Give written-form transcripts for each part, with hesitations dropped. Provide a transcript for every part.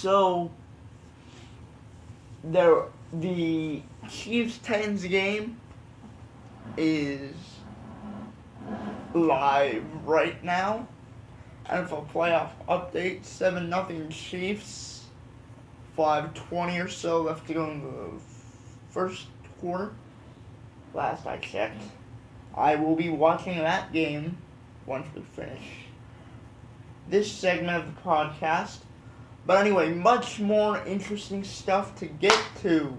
So, the Chiefs-Titans game is live right now. NFL playoff update, 7-0 Chiefs. 5:20 or so left to go in the first quarter. Last I checked. I will be watching that game once we finish this segment of the podcast. But anyway, much more interesting stuff to get to.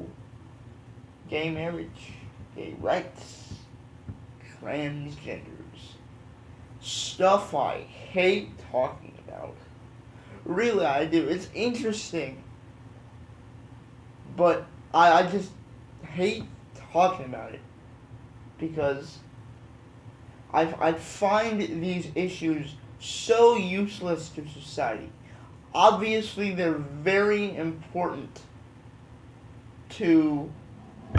Gay marriage, gay rights, transgenders. Stuff I hate talking about. Really, I do. It's interesting. But I just hate talking about it. Because I find these issues so useless to society. Obviously, they're very important to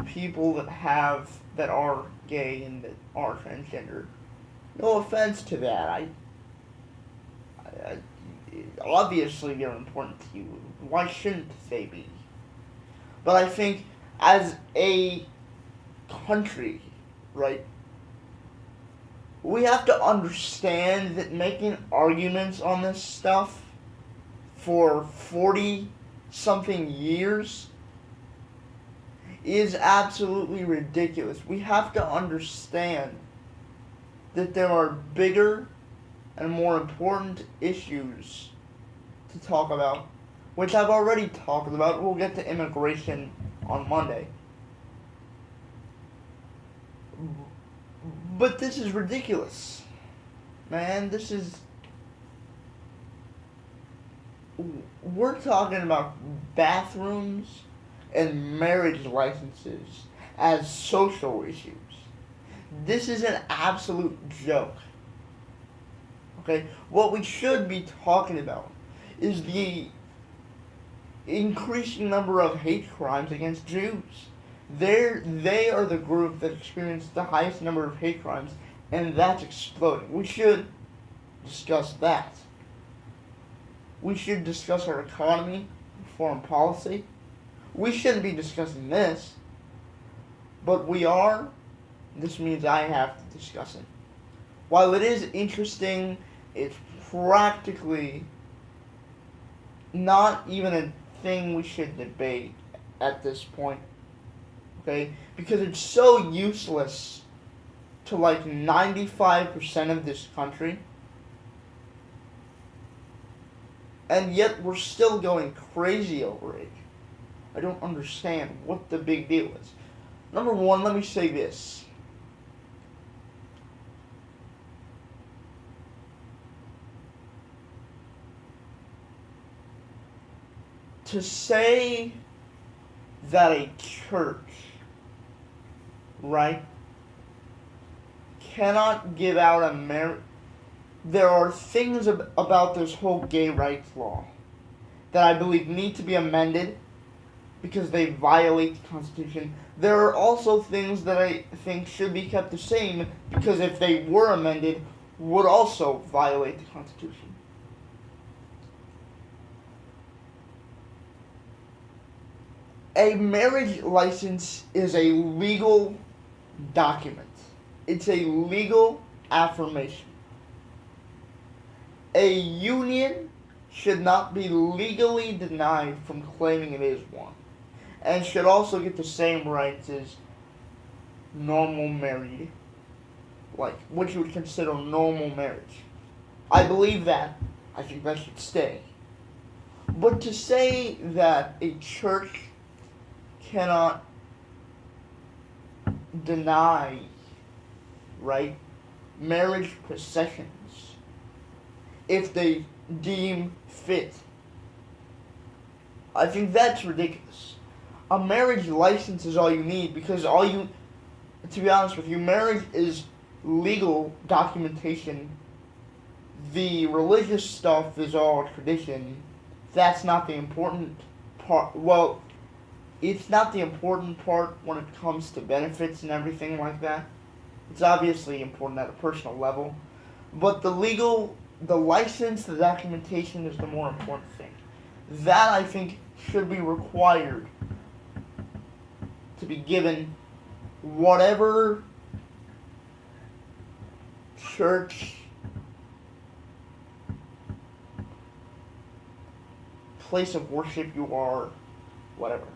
people that are gay and that are transgender. No offense to that. I obviously they're important to you. Why shouldn't they be? But I think as a country, right, we have to understand that making arguments on this stuff for 40-something years is absolutely ridiculous. We have to understand that there are bigger and more important issues to talk about, which I've already talked about. We'll get to immigration on Monday. But this is ridiculous. Man, we're talking about bathrooms and marriage licenses as social issues. This is an absolute joke. Okay? What we should be talking about is the increasing number of hate crimes against Jews. They are the group that experience the highest number of hate crimes, and that's exploding. We should discuss that. We should discuss our economy, foreign policy. We shouldn't be discussing this, but we are. This means I have to discuss it. While it is interesting, it's practically not even a thing we should debate at this point. Okay? Because it's so useless to like 95% of this country. And yet we're still going crazy over it. I don't understand what the big deal is. Number one, let me say this. To say that a church, right, cannot give out a marriage. There are things about this whole gay rights law that I believe need to be amended because they violate the Constitution. There are also things that I think should be kept the same because if they were amended, would also violate the Constitution. A marriage license is a legal document. It's a legal affirmation. A union should not be legally denied from claiming it is one, and should also get the same rights as normal married, like what you would consider normal marriage. I believe that. I think that should stay. But to say that a church cannot deny, right, marriage processions if they deem fit, I think that's ridiculous. A marriage license is all you need because to be honest with you, marriage is legal documentation. The religious stuff is all tradition. That's not the important part. Well, it's not the important part when it comes to benefits and everything like that. It's obviously important at a personal level. But the license, the documentation is the more important thing. That, I think, should be required to be given whatever church, place of worship you are, whatever.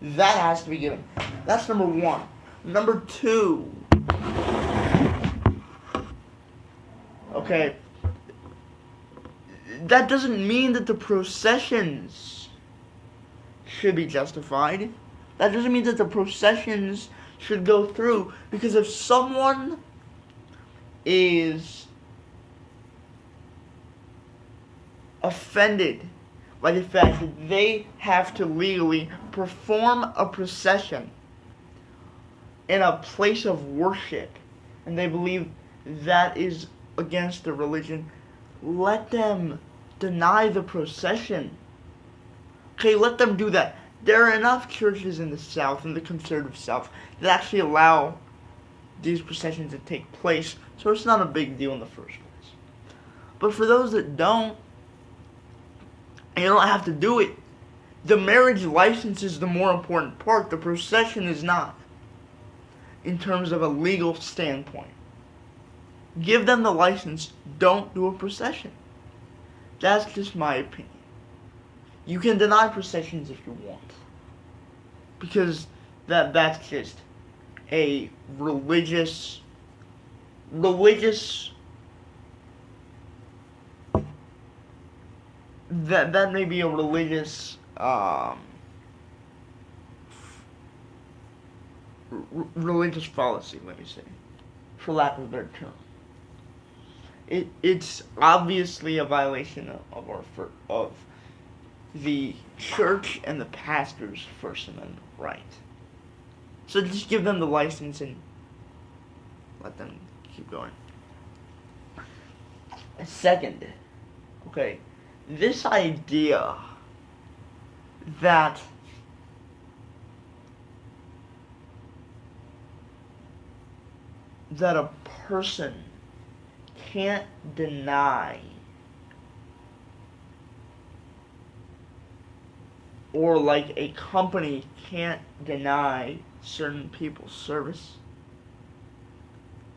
That has to be given. That's number one. Number two. Okay. That doesn't mean that the processions should be justified. That doesn't mean that the processions should go through. Because if someone is offended by the fact that they have to legally perform a procession in a place of worship, and they believe that is against their religion, let them deny the procession. Okay, let them do that. There are enough churches in the South, in the conservative South, that actually allow these processions to take place, so it's not a big deal in the first place. But for those that don't, you don't have to do it. The marriage license is the more important part. The procession is not, in terms of a legal standpoint. Give them the license. Don't do a procession. That's just my opinion. You can deny processions if you want, because that's just a religious that may be a religious religious fallacy, let me say, for lack of a better term. It's obviously a violation of the church and the pastor's First Amendment right. So just give them the license and let them keep going. Second, okay, this idea that a person can't deny or like a company can't deny certain people's service.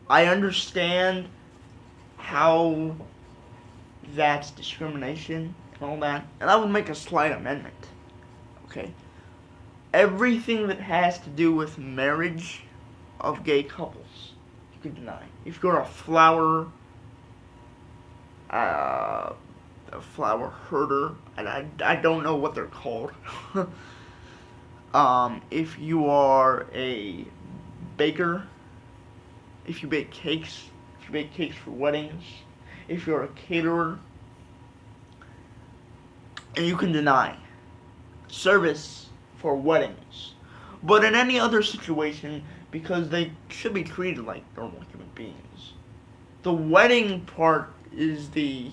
I understand how that's discrimination and all that, and I would make a slight amendment. Okay? Everything that has to do with marriage of gay couples, you can deny. If you're a flower herder, and I don't know what they're called. If you are a baker, if you bake cakes for weddings, if you're a caterer, and you can deny service for weddings. But in any other situation, because they should be treated like normal human beings, the wedding part is the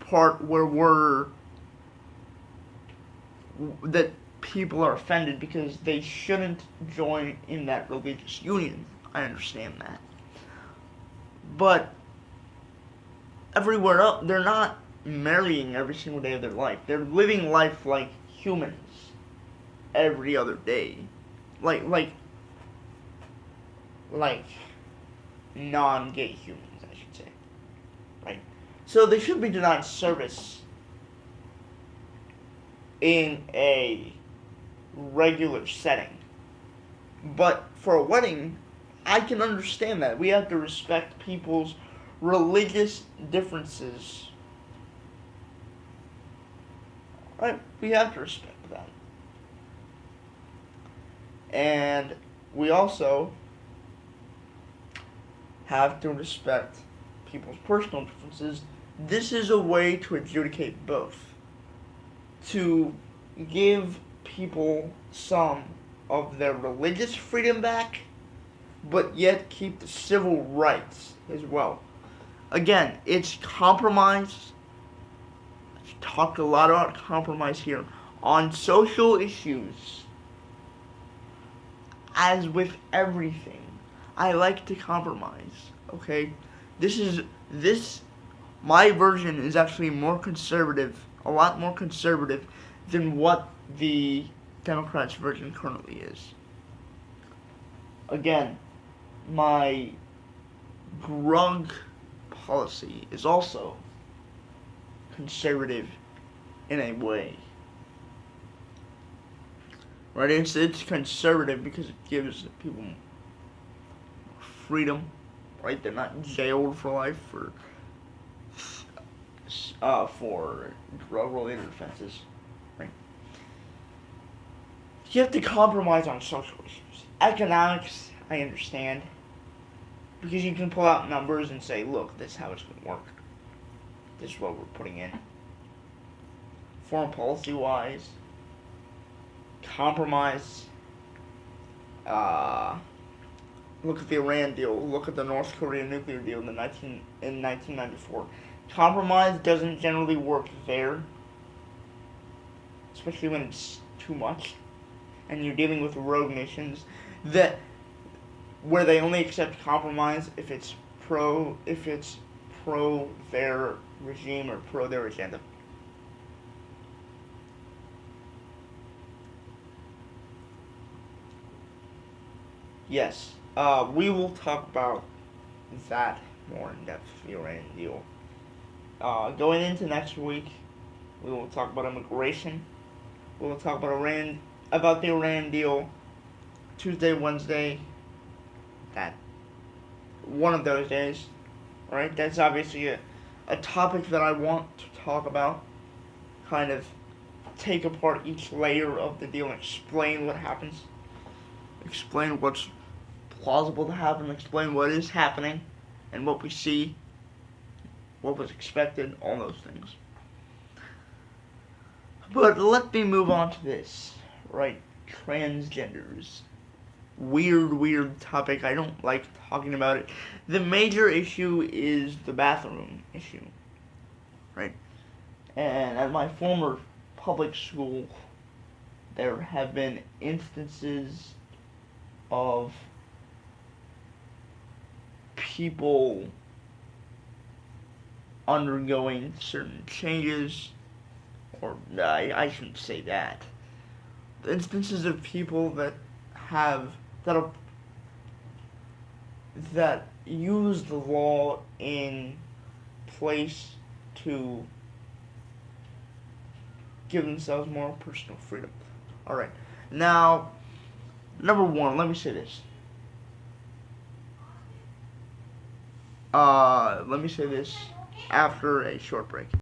part where that people are offended because they shouldn't join in that religious union. I understand that. But everywhere else, they're not marrying every single day of their life. They're living life like humans every other day. Like non-gay humans, I should say. Right? So they should be denied service in a regular setting. But for a wedding, I can understand that. We have to respect people's religious differences. Right? We have to respect that. And we also have to respect people's personal differences. This is a way to adjudicate both. To give people some of their religious freedom back, but yet keep the civil rights as well. Again, it's compromise. I've talked a lot about compromise here. On social issues, as with everything, I like to compromise, okay? My version is actually more conservative a lot more conservative than what the Democrats' version currently is. Again, my drug policy is also conservative in a way. Right? It's conservative because it gives people freedom. Right? They're not jailed for life for drug-related offenses. Right? You have to compromise on social issues. Economics, I understand. Because you can pull out numbers and say, look, this is how it's going to work. This is what we're putting in. Foreign policy-wise, compromise. Look at the Iran deal. Look at the North Korea nuclear deal in 1994. Compromise doesn't generally work there, especially when it's too much, and you're dealing with rogue nations where they only accept compromise if it's pro their regime or pro their agenda. Yes, we will talk about that more in depth, the Iran deal. Going into next week, we will talk about immigration. We will talk about the Iran deal, Tuesday, Wednesday, that one of those days, right? That's obviously a topic that I want to talk about, kind of take apart each layer of the deal and explain what happens, explain what's plausible to happen, explain what is happening, and what we see, what was expected, all those things. But let me move on to this, right? Transgenders. Weird topic. I don't like talking about it. The major issue is the bathroom issue, right? And at my former public school, there have been instances of people undergoing certain changes, or I shouldn't say that. Instances of people that use the law in place to give themselves more personal freedom. Alright. Now, number one, let me say this. Let me say this after a short break.